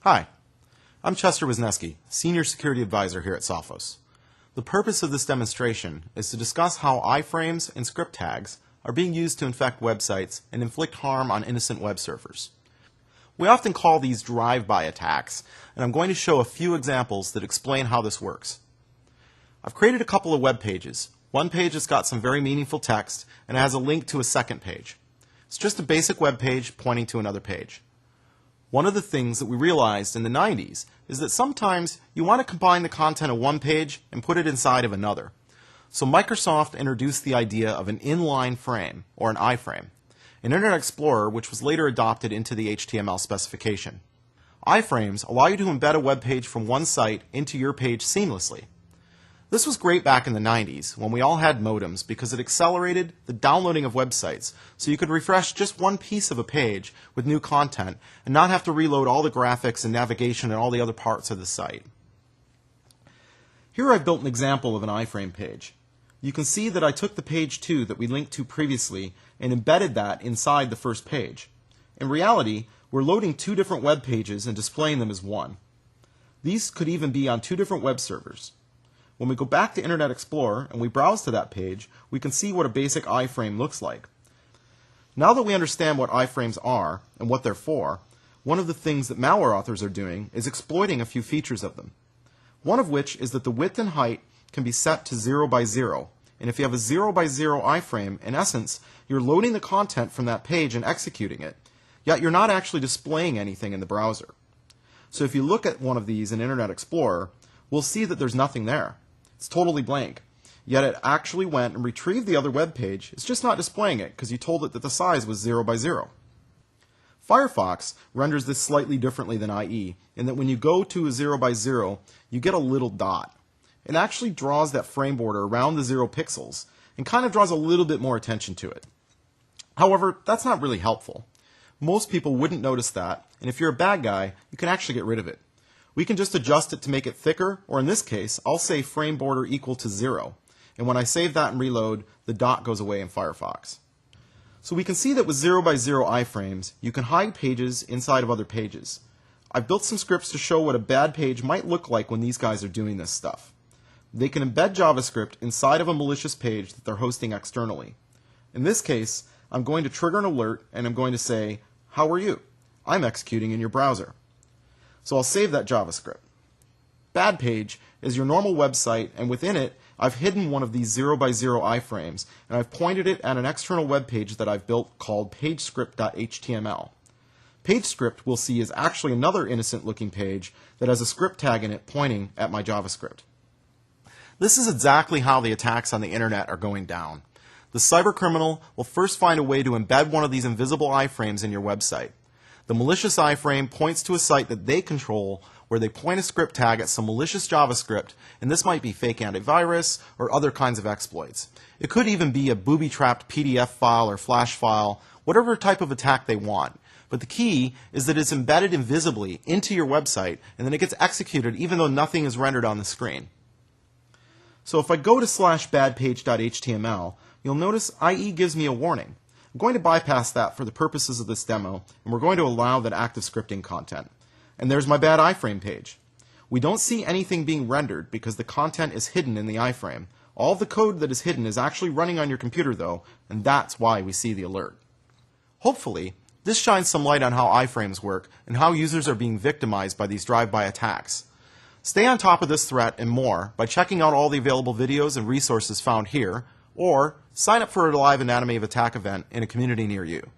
Hi, I'm Chester Wisniewski, Senior Security Advisor here at Sophos. The purpose of this demonstration is to discuss how iframes and script tags are being used to infect websites and inflict harm on innocent web surfers. We often call these drive-by attacks, and I'm going to show a few examples that explain how this works. I've created a couple of web pages. One page has got some very meaningful text and has a link to a second page. It's just a basic web page pointing to another page. One of the things that we realized in the 90s is that sometimes you want to combine the content of one page and put it inside of another. So Microsoft introduced the idea of an inline frame, or an iFrame, in Internet Explorer, which was later adopted into the HTML specification. iFrames allow you to embed a web page from one site into your page seamlessly. This was great back in the 90s when we all had modems because it accelerated the downloading of websites so you could refresh just one piece of a page with new content and not have to reload all the graphics and navigation and all the other parts of the site. Here I've built an example of an iFrame page. You can see that I took the page 2 that we linked to previously and embedded that inside the first page. In reality, we're loading two different web pages and displaying them as one. These could even be on two different web servers. When we go back to Internet Explorer and we browse to that page, we can see what a basic iframe looks like. Now that we understand what iframes are and what they're for, one of the things that malware authors are doing is exploiting a few features of them. One of which is that the width and height can be set to 0 by 0. And if you have a 0 by 0 iframe, in essence, you're loading the content from that page and executing it, yet you're not actually displaying anything in the browser. So if you look at one of these in Internet Explorer, we'll see that there's nothing there. It's totally blank. Yet it actually went and retrieved the other web page. It's just not displaying it because you told it that the size was 0 by 0. Firefox renders this slightly differently than IE in that when you go to a 0 by 0, you get a little dot. It actually draws that frame border around the 0 pixels and kind of draws a little bit more attention to it. However, that's not really helpful. Most people wouldn't notice that, and if you're a bad guy, you can actually get rid of it. We can just adjust it to make it thicker, or in this case, I'll say frame border equal to 0. And when I save that and reload, the dot goes away in Firefox. So we can see that with 0 by 0 iframes, you can hide pages inside of other pages. I've built some scripts to show what a bad page might look like when these guys are doing this stuff. They can embed JavaScript inside of a malicious page that they're hosting externally. In this case, I'm going to trigger an alert and I'm going to say, "How are you? I'm executing in your browser." So I'll save that JavaScript. Bad page is your normal website, and within it, I've hidden one of these 0 by 0 iframes, and I've pointed it at an external web page that I've built called pagescript.html. Pagescript, we'll see, is actually another innocent-looking page that has a script tag in it pointing at my JavaScript. This is exactly how the attacks on the internet are going down. The cybercriminal will first find a way to embed one of these invisible iframes in your website. The malicious iframe points to a site that they control where they point a script tag at some malicious JavaScript, and this might be fake antivirus or other kinds of exploits. It could even be a booby-trapped PDF file or Flash file, whatever type of attack they want. But the key is that it's embedded invisibly into your website, and then it gets executed even though nothing is rendered on the screen. So if I go to /badpage.html, you'll notice IE gives me a warning. I'm going to bypass that for the purposes of this demo, and we're going to allow that active scripting content. And there's my bad iframe page. We don't see anything being rendered because the content is hidden in the iframe. All of the code that is hidden is actually running on your computer though, and that's why we see the alert. Hopefully, this shines some light on how iframes work and how users are being victimized by these drive-by attacks. Stay on top of this threat and more by checking out all the available videos and resources found here, or sign up for a live Anatomy of Attack event in a community near you.